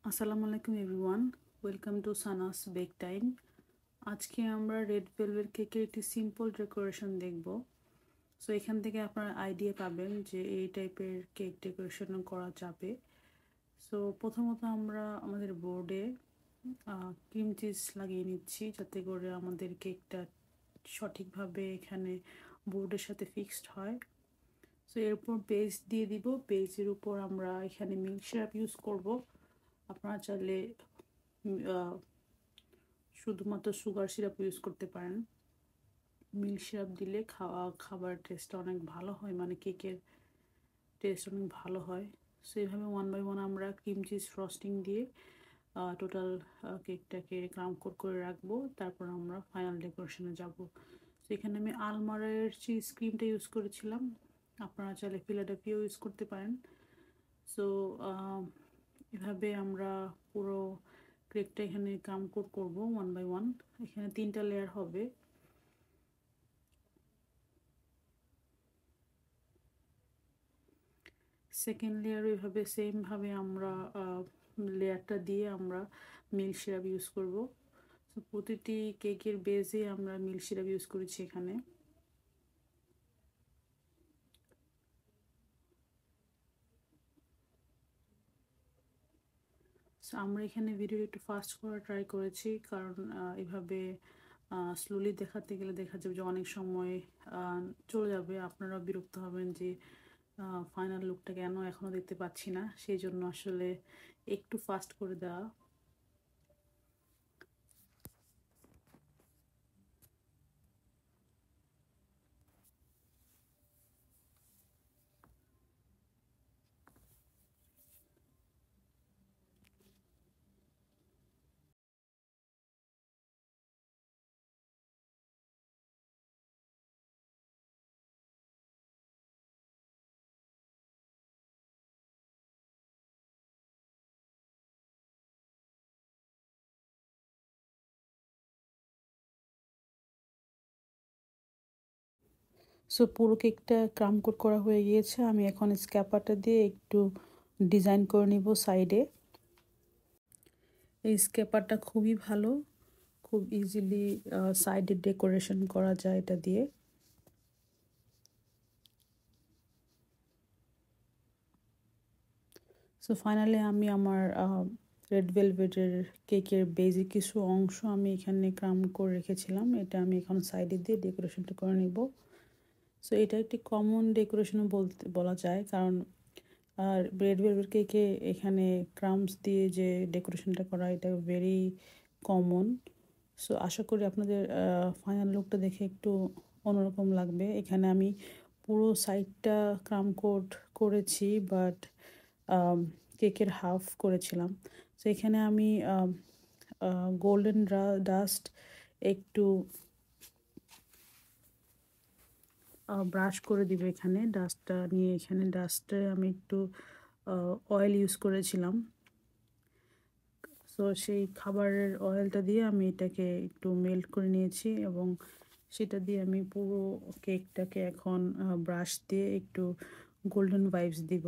আসসালামু আলাইকুম everyone, welcome to Sana's bake time. আজকে আমরা রেড ভেলভেট কেকের একটি সিম্পল ডেকোরেশন দেখব। সো এখান থেকে আপনারা আইডিয়া পাবেন যে এই টাইপের কেক ডেকোরেশন করা যাবে। সো প্রথমত আমরা আমাদের বোর্ডে ক্রিম চিজ লাগিয়ে নিচ্ছি, যাতে করে আমাদের কেকটা সঠিকভাবে এখানে বোর্ডের সাথে ফিক্সড হয়। সো এরপর বেস দিয়ে দিব। বেসের উপর আমরা এখানে মিল্ক সিরাপ ইউজ করব। আপনারা চাইলে শুধুমাত্র সুগার সিরাপ ইউজ করতে পারেন। মিল্ক সিরাপ দিলে খাবার টেস্টটা অনেক ভালো হয়, মানে কেকের টেস্ট অনেক ভালো হয়। সো এইভাবে ওয়ান বাই ওয়ান আমরা ক্রিম চিজ ফ্রস্টিং দিয়ে টোটাল কেকটাকে ক্রাম কোট করে রাখবো। তারপর আমরা ফাইনাল ডেকোরেশনে যাব। সো এখানে আমি আলমারের চিজ ক্রিমটা ইউজ করেছিলাম, আপনারা চাইলে ফিলাডেলফিয়া ইউজ করতে পারেন। সো এভাবে আমরা পুরো কেকটা এখানে ক্রাম কোট করবো ওয়ান বাই ওয়ান। এখানে 3টা লেয়ার হবে। সেকেন্ড লেয়ার ওইভাবে সেমভাবে আমরা লেয়ারটা দিয়ে আমরা মিল্ক সিরাপ ইউজ করব। তো প্রতিটি কেকের বেজে আমরা মিল্ক সিরাপ ইউজ করেছি এখানে। সো আমরা এখানে ভিডিও একটু ফাস্ট করা ট্রাই করেছি, কারণ এভাবে স্লোলি দেখাতে গেলে দেখা যাবে যে অনেক সময় চলে যাবে, আপনারা বিরক্ত হবেন যে ফাইনাল লুকটা কেন এখনও দেখতে পাচ্ছি না। সেই জন্য আসলে একটু ফাস্ট করে দেওয়া। সো পুরো কেকটা ক্রাম কোট করা হয়ে গিয়েছে। আমি এখন স্ক্যাপারটা দিয়ে একটু ডিজাইন করে নিব সাইডে। এই স্ক্যাপারটা খুবই ভালো, খুব ইজিলি সাইডে ডেকোরেশন করা যায় এটা দিয়ে। সো ফাইনালি আমি আমার রেড ভেলভেটের কেকের বেজিক কিছু অংশ আমি এখানে ক্রাম করে রেখেছিলাম, এটা আমি এখন সাইডে দিয়ে ডেকোরেশনটা করে নিব। সো এটা একটি কমন ডেকোরেশনও বলা যায়, কারণ আর রেড ভেলভেট কেকে এখানে ক্রামস দিয়ে যে ডেকোরেশনটা করা এটা ভেরি কমন। সো আশা করি আপনাদের ফাইনাল লুকটা দেখে একটু অন্যরকম লাগবে। এখানে আমি পুরো সাইডটা ক্রাম কোট করেছি, বাট কেকের হাফ করেছিলাম। তো এখানে আমি গোল্ডেন ডাস্ট একটু ব্রাশ করে দিব। এখানে ডাস্টটা নিয়ে এখানে ডাস্টে আমি একটু অয়েল ইউজ করেছিলাম। সো সেই খাবারের অয়েলটা দিয়ে আমি এটাকে একটু মেল্ট করে নিয়েছি, এবং সেটা দিয়ে আমি পুরো কেকটাকে এখন ব্রাশ দিয়ে একটু গোল্ডেন ভাইবস দিব।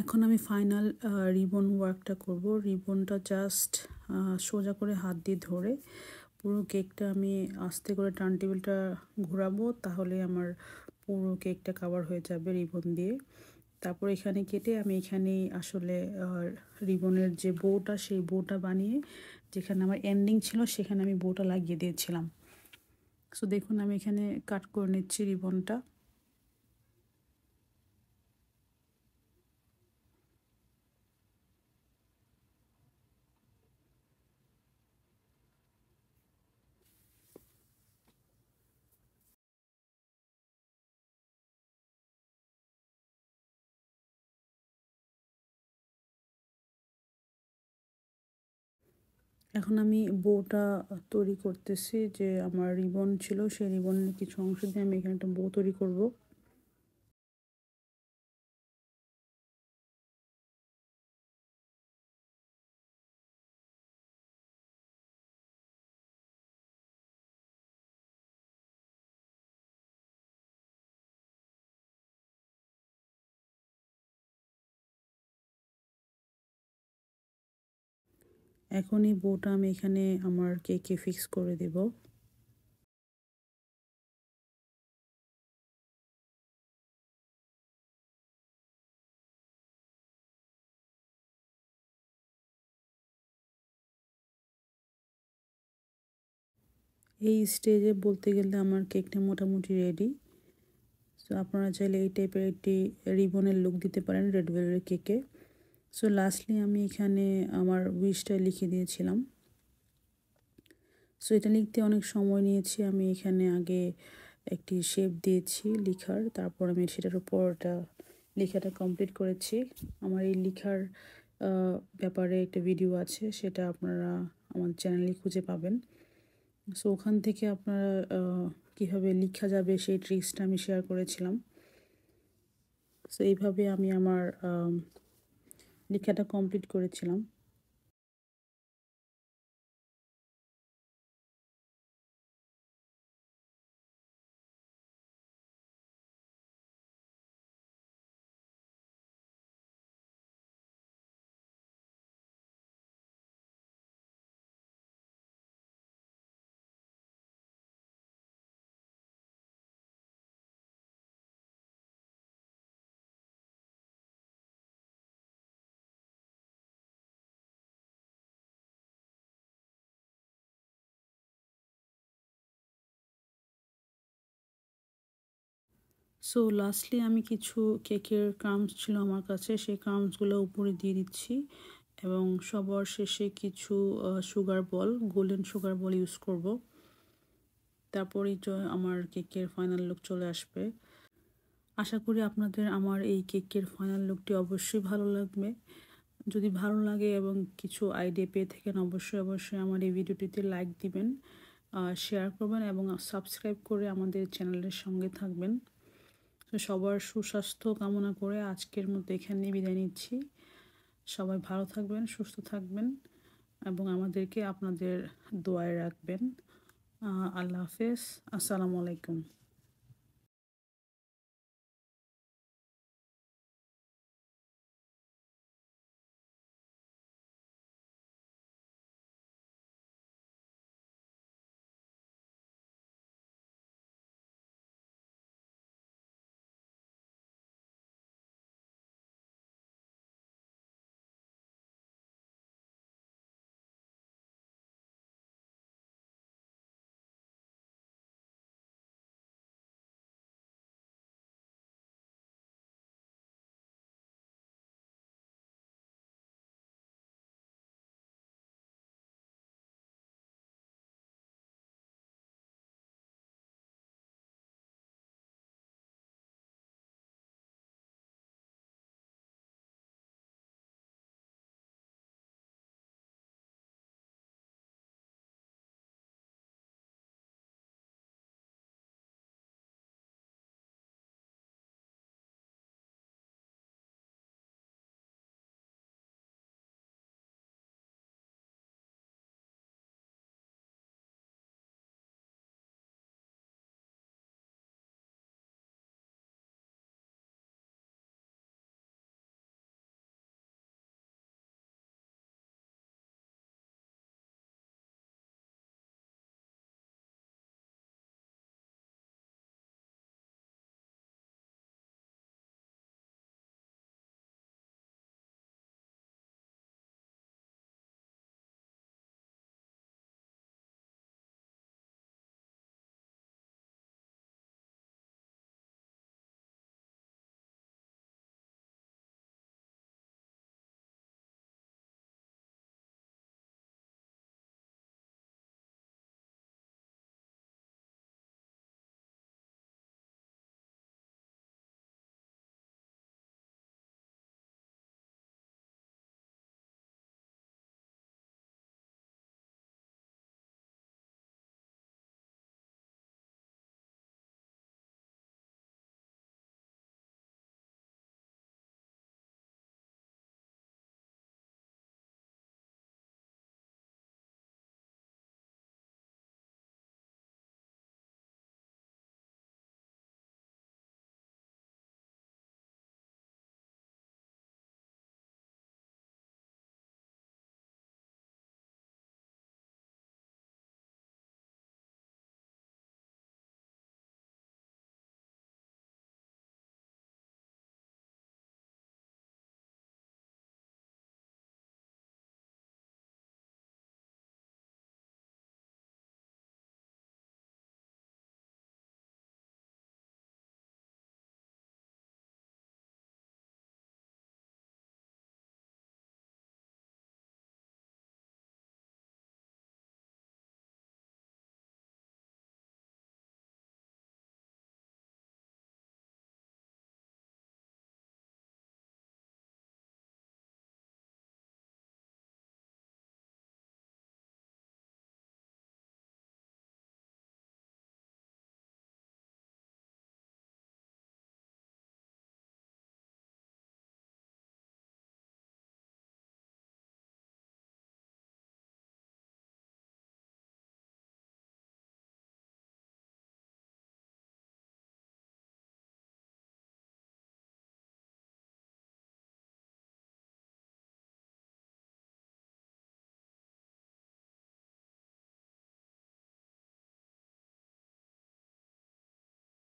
এখন আমি ফাইনাল রিবন ওয়ার্কটা করব। রিবনটা জাস্ট সোজা করে হাত দিয়ে ধরে পুরো কেকটা আমি আস্তে করে টার্ন টেবিলটা ঘোরাবো, তাহলে আমার পুরো কেকটা কভার হয়ে যাবে রিবন দিয়ে। তারপর এখানে কেটে আমি এখানেই আসলে রিবনের যে বউটা, সেই বউটা বানিয়ে যেখানে আমার এন্ডিং ছিল সেখানে আমি বউটা লাগিয়ে দিয়েছিলাম। সো দেখুন আমি এখানে কাট করে নিচ্ছি রিবনটা। এখন আমি বউটা তৈরি করতেছি। যে আমার রিবন ছিল, সেই রিবনের কিছু অংশ দিয়ে আমি এখানে একটা বউ তৈরি করব। এখন এই বউটা আমি এখানে আমার কেকে ফিক্স করে দেব। এই স্টেজে বলতে গেলে আমার কেকটা মোটামুটি রেডি। সো আপনারা চাইলে এই টাইপের একটি রিবনের লুক দিতে পারেন রেড ভেলভেট কেকে। সো লাস্টলি আমি এখানে আমার উইশটা লিখে দিয়েছিলাম। সো এটা লিখতে অনেক সময় নিয়েছি। আমি এখানে আগে একটি শেপ দিয়েছি লেখার, তারপর আমি সেটার উপর লেখাটা কমপ্লিট করেছি। আমার এই লেখার ব্যাপারে একটা ভিডিও আছে, সেটা আপনারা আমার চ্যানেলে খুঁজে পাবেন। সো ওখান থেকে আপনারা কীভাবে লেখা যাবে সেই ট্রিক্সটা আমি শেয়ার করেছিলাম। সো এইভাবে আমি আমার লেখাটা কমপ্লিট করেছিলাম। সো লাস্টলি আমি কিছু কেকের ক্রাম্বস ছিল আমার কাছে, সেই ক্রাম্বসগুলো উপরে দিয়ে দিচ্ছি এবং সবার শেষে কিছু sugar ball, golden sugar ball use করব। তারপরেই আমার কেকের ফাইনাল লুক চলে আসবে। আশা করি আপনাদের আমার এই কেকের ফাইনাল লুকটি অবশ্যই ভালো লাগবে। যদি ভালো লাগে এবং কিছু আইডিয়া পেয়ে থাকেন, অবশ্যই আমার এই ভিডিওটিতে লাইক দিবেন, শেয়ার করবেন এবং সাবস্ক্রাইব করে আমাদের চ্যানেলের সঙ্গে থাকবেন। তো সবার সুস্বাস্থ্য কামনা করে আজকের মতো এখানেই বিদায় নিচ্ছি। সবাই ভালো থাকবেন, সুস্থ থাকবেন এবং আমাদেরকে আপনাদের দোয়ায় রাখবেন। আল্লাহ হাফেজ। আসসালামু আলাইকুম।